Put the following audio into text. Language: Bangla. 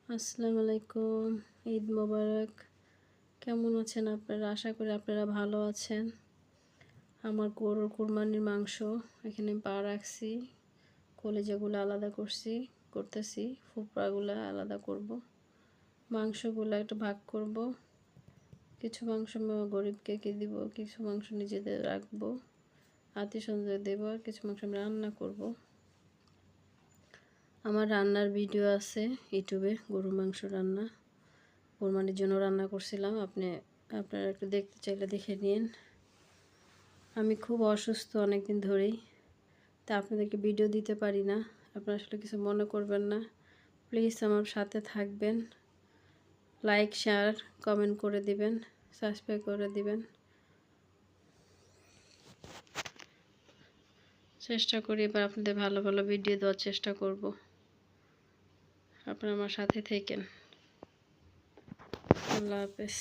আসসালামু আলাইকুম, ঈদ মোবারক। কেমন আছেন আপনারা? আশা করি আপনারা ভালো আছেন। আমার গরুর কুরবানির মাংস এখানে পা রাখছি, কলিজাগুলো আলাদা করতেছি, ফুপড়াগুলো আলাদা করব। মাংসগুলো একটা ভাগ করব, কিছু মাংস গরিবকে দিব, কিছু মাংস নিজেদের রাখবো, আত্মীয় স্বজনদের দেবো, আর কিছু মাংস আমি রান্না করব। আমার রান্নার ভিডিও আছে ইউটিউবে, গরুর মাংস রান্না কোরবানির জন্য রান্না করছিলাম। আপনারা একটু দেখতে চাইলে দেখে নিন। আমি খুব অসুস্থ অনেক দিন ধরেই, তা আপনাদেরকে ভিডিও দিতে পারি না। আপনারা আসলে কিছু মনে করবেন না, প্লিজ আমার সাথে থাকবেন। লাইক শেয়ার কমেন্ট করে দিবেন, সাবস্ক্রাইব করে দিবেন। চেষ্টা করি এবার আপনাদের ভালো ভালো ভিডিও দেওয়ার চেষ্টা করব। আপনারা আমার সাথে থাকেন। আল্লাহ হাফেজ।